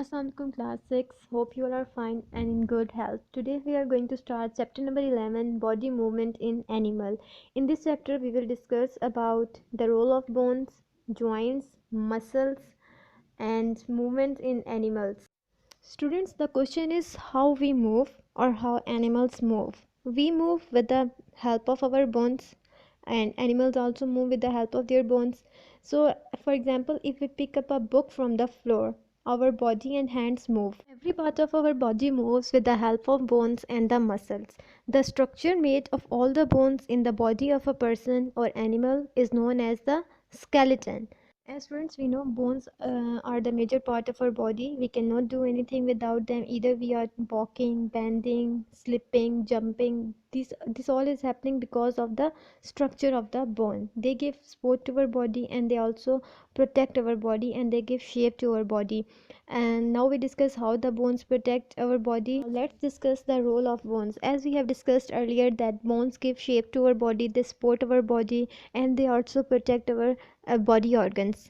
Assalamualaikum class 6. Hope you all are fine and in good health. Today we are going to start chapter number 11, body movement in animal. In this chapter we will discuss about the role of bones, joints, muscles and movement in animals. Students, the question is how we move or how animals move. We move with the help of our bones and animals also move with the help of their bones. So, for example, if we pick up a book from the floor, our body and hands move. Every part of our body moves with the help of bones and the muscles. The structure made of all the bones in the body of a person or animal is known as the skeleton. As friends, we know bones are the major part of our body. We cannot do anything without them. Either we are walking, bending, slipping, jumping. This all is happening because of the structure of the bone. They give support to our body and they also protect our body and they give shape to our body. And now we discuss how the bones protect our body. Let's discuss the role of bones. As we have discussed earlier that bones give shape to our body, they support our body and they also protect our body organs.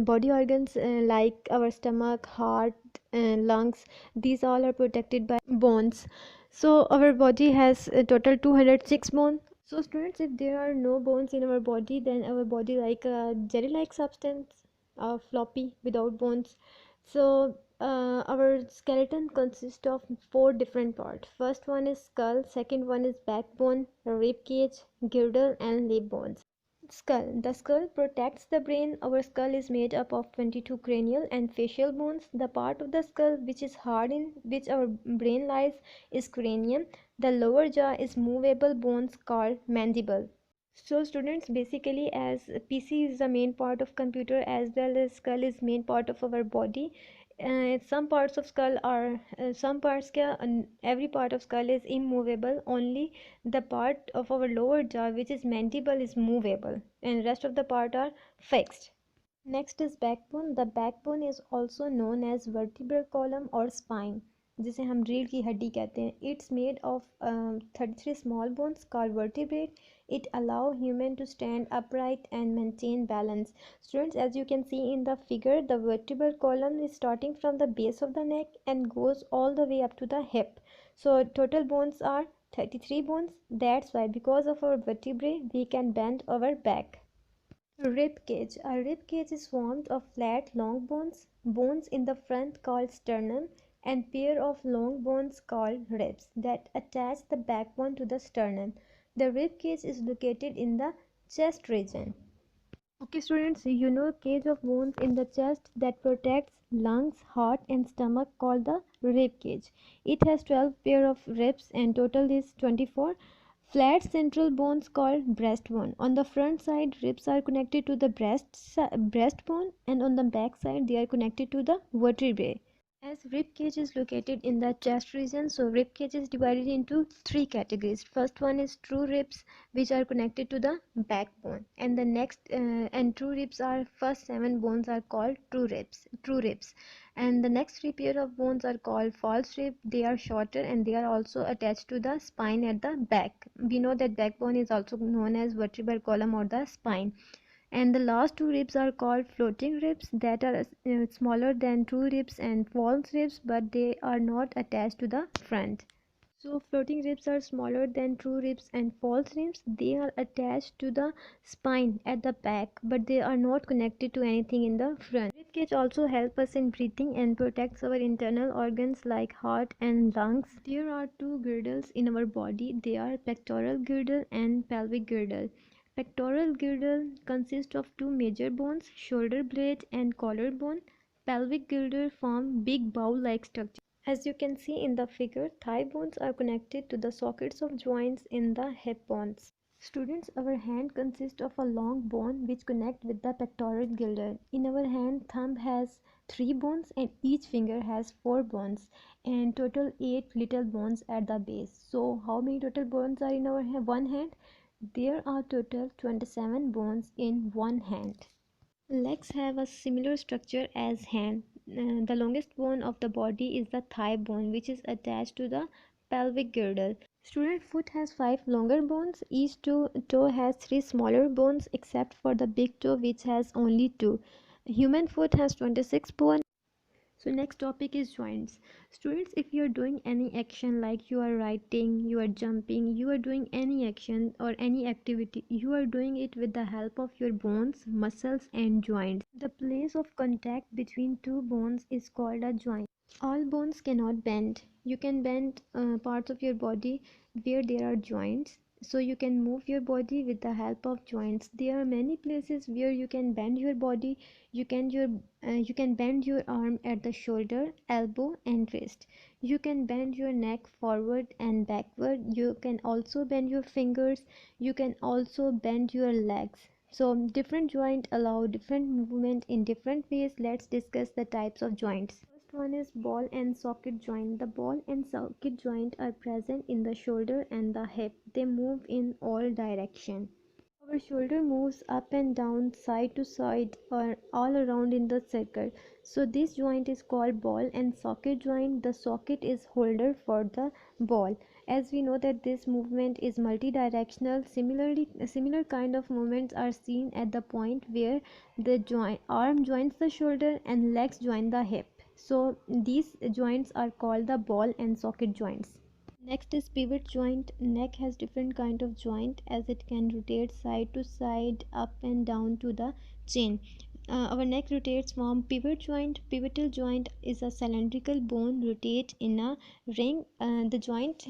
Body organs like our stomach, heart, lungs, these all are protected by bones. So our body has a total 206 bones. So students, if there are no bones in our body, then our body like a jelly-like substance, floppy without bones. So our skeleton consists of four different parts. First one is skull, second one is backbone, rib cage, girdle, and leg bones. Skull. The skull protects the brain. Our skull is made up of 22 cranial and facial bones. The part of the skull which is hard in which our brain lies is cranium. The lower jaw is movable bones called mandible. So students, basically as PC is the main part of computer as well as skull is main part of our body. Some parts of skull are some parts every part of skull is immovable. Only the part of our lower jaw which is mandible is movable and rest of the part are fixed. Next is backbone. The backbone is also known as vertebral column or spine, जिसे हम रीढ़ की हड्डी कहते हैं. It's made of 33 small bones called vertebrae. It allow human to stand upright and maintain balance. Students, as you can see in the figure, the vertebral column is starting from the base of the neck and goes all the way up to the hip. So total bones are 33 bones. That's why because of our vertebrae we can bend our back. Rib cage. A rib cage is formed of flat, long bones, bones in the front called sternum, and pair of long bones called ribs that attach the backbone to the sternum. The rib cage is located in the chest region. Okay, students, you know cage of bones in the chest that protects lungs, heart, and stomach called the rib cage. It has 12 pair of ribs and total is 24. Flat central bones called breastbone. On the front side, ribs are connected to the breastbone, and on the back side, they are connected to the vertebrae. As rib cage is located in the chest region, so rib cage is divided into three categories. First one is true ribs, which are connected to the backbone, and the next and true ribs are first seven bones are called true ribs. And the next three pair of bones are called false rib. They are shorter and they are also attached to the spine at the back. We know that backbone is also known as vertebral column or the spine. And the last two ribs are called floating ribs that are smaller than true ribs and false ribs, but they are not attached to the front. So floating ribs are smaller than true ribs and false ribs. They are attached to the spine at the back, but they are not connected to anything in the front. Rib cage also helps us in breathing and protects our internal organs like heart and lungs. There are two girdles in our body. They are pectoral girdle and pelvic girdle. Pectoral girdle consists of two major bones, shoulder blade and collarbone. Pelvic girdle form big bowl-like structure. As you can see in the figure, thigh bones are connected to the sockets of joints in the hip bones. Students, our hand consists of a long bone which connect with the pectoral girdle. In our hand, thumb has 3 bones and each finger has 4 bones and total 8 little bones at the base. So how many total bones are in our one hand? There are total 27 bones in one hand. Legs have a similar structure as hand. The longest bone of the body is the thigh bone, which is attached to the pelvic girdle. Student foot has 5 longer bones. Each toe has 3 smaller bones except for the big toe which has only 2. Human foot has 26 bones. So next topic is joints. Students, if you are doing any action like you are writing, you are jumping, you are doing any action or any activity, you are doing it with the help of your bones, muscles and joints. The place of contact between two bones is called a joint. All bones cannot bend. You can bend parts of your body where there are joints, so you can move your body with the help of joints. There are many places where you can bend your body. You can bend your arm at the shoulder, elbow and wrist. You can bend your neck forward and backward. You can also bend your fingers. You can also bend your legs. So different joint allow different movement in different ways. Let's discuss the types of joints. First one is ball and socket joint. The ball and socket joint are present in the shoulder and the hip. They move in all directions. Our shoulder moves up and down, side to side, or all around in the circle. So this joint is called ball and socket joint. The socket is holder for the ball. As we know that this movement is multidirectional. Similarly, similar kind of movements are seen at the point where the arm joins the shoulder and legs join the hip. So these joints are called the ball and socket joints. Next is pivot joint. Neck has different kind of joint as it can rotate side to side, up and down to the chin. Our neck rotates from pivot joint. Pivotal joint is a cylindrical bone rotate in a ring. The joint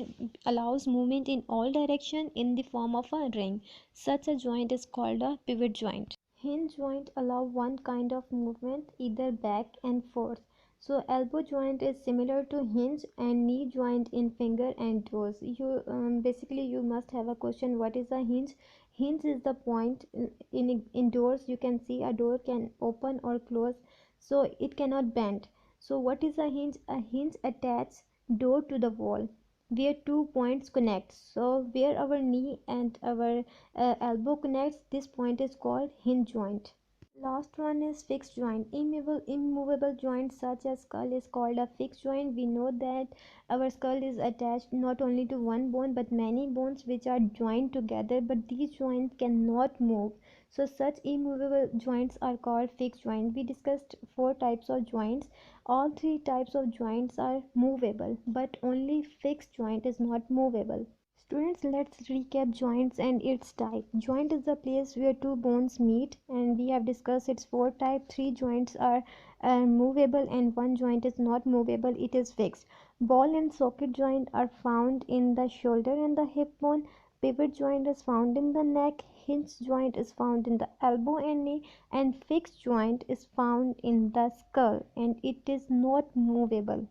allows movement in all direction in the form of a ring. Such a joint is called a pivot joint. Hinge joint allow one kind of movement either back and forth. So elbow joint is similar to hinge and knee joint in finger and toes. You basically you must have a question, what is a hinge? Hinge is the point in doors. You can see a door can open or close, so it cannot bend. So what is a hinge? A hinge attaches door to the wall where two points connect. So where our knee and our elbow connects, this point is called hinge joint. Last one is fixed joint. Immovable joints such as skull is called a fixed joint. We know that our skull is attached not only to one bone but many bones which are joined together, but these joints cannot move. So such immovable joints are called fixed joint. We discussed four types of joints. All three types of joints are movable, but only fixed joint is not movable. Students, let's recap joints and its type. Joint is the place where two bones meet, and we have discussed its four types. Three joints are movable and one joint is not movable, it is fixed. Ball and socket joint are found in the shoulder and the hip bone. Pivot joint is found in the neck. Hinge joint is found in the elbow and knee, and fixed joint is found in the skull and it is not movable.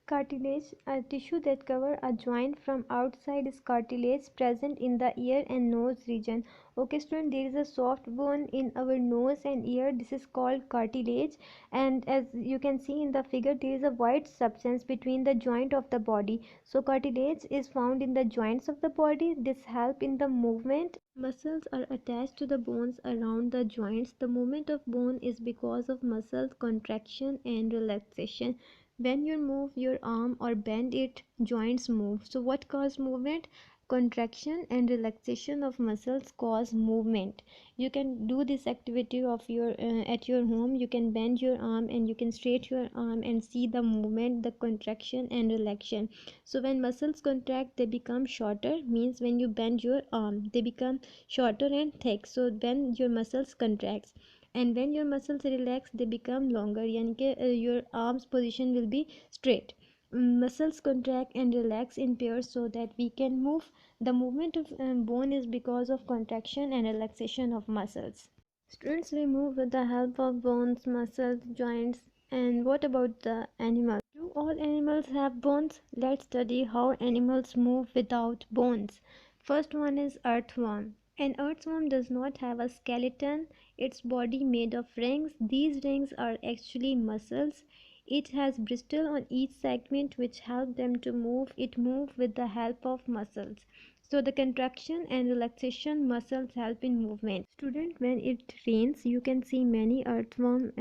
Cartilage, a tissue that covers a joint from outside, is cartilage present in the ear and nose region. Okay, student, there is a soft bone in our nose and ear. This is called cartilage, and as you can see in the figure, there is a white substance between the joint of the body. So cartilage is found in the joints of the body. This help in the movement. Muscles are attached to the bones around the joints. The movement of bone is because of muscle contraction and relaxation. When you move your arm or bend it, joints move. So what causes movement? Contraction and relaxation of muscles cause movement. You can do this activity of your at your home. You can bend your arm and you can straight your arm and see the movement, the contraction and relaxation. So when muscles contract, they become shorter, means when you bend your arm they become shorter and thick. So when your muscles contracts, and when your muscles relax they become longer, yani कि your arms position will be straight. Muscles contract and relax in pairs so that we can move. The movement of bone is because of contraction and relaxation of muscles. Students, we move with the help of bones, muscles, joints. And what about the animals? Do all animals have bones? Let's study how animals move without bones. First one is earthworm. An earthworm does not have a skeleton, its body made of rings. These rings are actually muscles. It has bristles on each segment which help them to move. It moves with the help of muscles. So the contraction and relaxation muscles help in movement. Student, when it rains, you can see many earthworm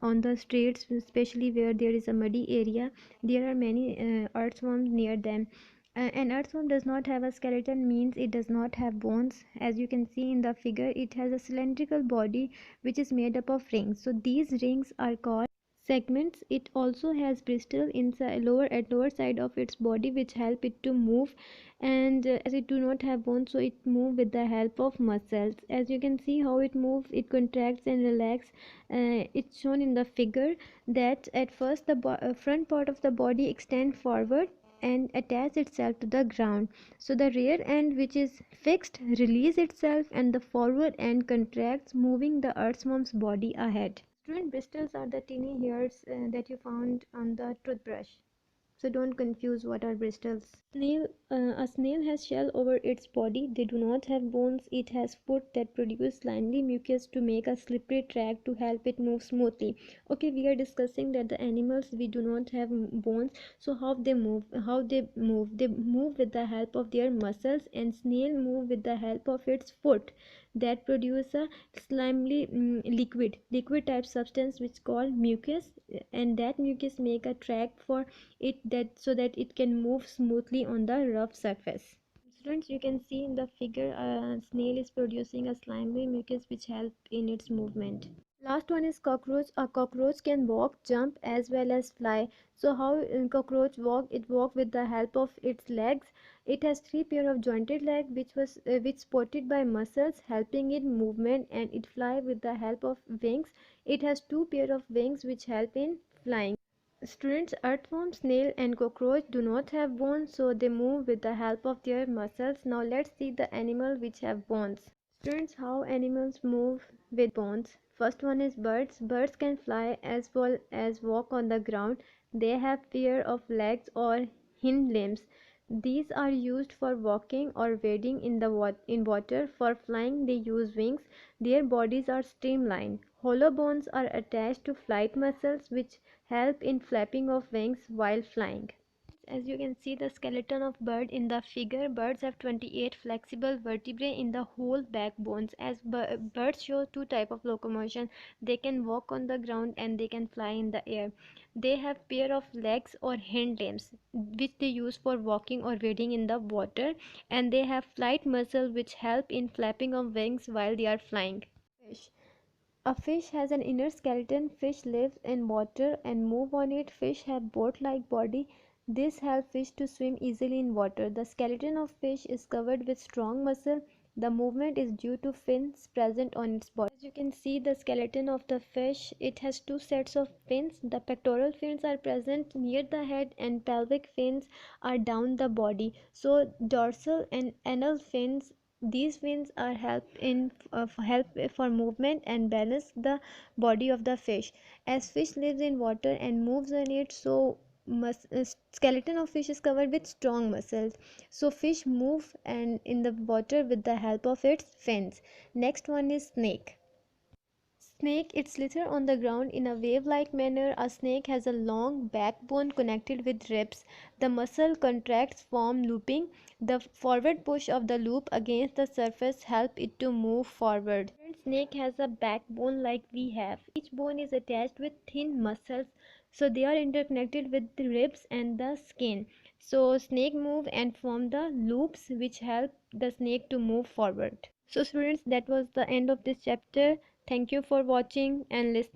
on the streets, especially where there is a muddy area. There are many earthworms near them. An earthworm does not have a skeleton, means it does not have bones. As you can see in the figure, it has a cylindrical body which is made up of rings. So these rings are called segments. It also has bristles inside lower side of its body which help it to move, and as it do not have bones, so it move with the help of muscles. As you can see how it moves, it contracts and relax. It's shown in the figure that at first the front part of the body extend forward and attach itself to the ground, so the rear end, which is fixed, release itself, and the forward end contracts, moving the earthworm's body ahead. Student, bristles are the tiny hairs that you found on the toothbrush. So don't confuse what are bristles. A snail has shell over its body. They do not have bones. It has foot that produce slimy mucus to make a slippery track to help it move smoothly. Okay, we are discussing that the animals we do not have bones. So how they move? They move with the help of their muscles, and snail move with the help of its foot that produce a slimy liquid type substance which called mucus, and that mucus make a track for it that so that it can move smoothly on the rough surface. Students, you can see in the figure a snail is producing a slimy mucus which help in its movement. Last one is cockroach. A cockroach can walk, jump as well as fly. So how cockroach walk? It walk with the help of its legs. It has three pair of jointed leg which supported by muscles helping it movement, and it fly with the help of wings. It has two pair of wings which help in flying. Students, earthworm, snail and cockroach do not have bones, so they move with the help of their muscles. Now let's see the animal which have bones. Students, how animals move with bones. First one is birds. Birds can fly as well as walk on the ground. They have pair of legs or hind limbs. These are used for walking or wading in water. For flying, they use wings. Their bodies are streamlined. Hollow bones are attached to flight muscles which help in flapping of wings while flying. As you can see the skeleton of bird in the figure, birds have 28 flexible vertebrae in the whole backbones. As birds show two type of locomotion, they can walk on the ground and they can fly in the air. They have pair of legs or hind limbs which they use for walking or wading in the water, and they have flight muscle which help in flapping of wings while they are flying. Fish. A fish has an inner skeleton. Fish lives in water and move on it. Fish have boat-like body. This helps fish to swim easily in water. The skeleton of fish is covered with strong muscle. The movement is due to fins present on its body. As you can see the skeleton of the fish, it has two sets of fins. The pectoral fins are present near the head and pelvic fins are down the body. So dorsal and anal fins, these fins are help for movement and balance the body of the fish. As fish lives in water and moves on it, so skeleton of fish is covered with strong muscles. So fish move and in the water with the help of its fins. Next one is snake. Snake, it slither on the ground in a wave-like manner. A snake has a long backbone connected with ribs. The muscle contracts form looping. The forward push of the loop against the surface help it to move forward. Snake has a backbone like we have. Each bone is attached with thin muscles, so they are interconnected with the ribs and the skin. So snake move and form the loops which help the snake to move forward. So students, that was the end of this chapter. Thank you for watching and listening.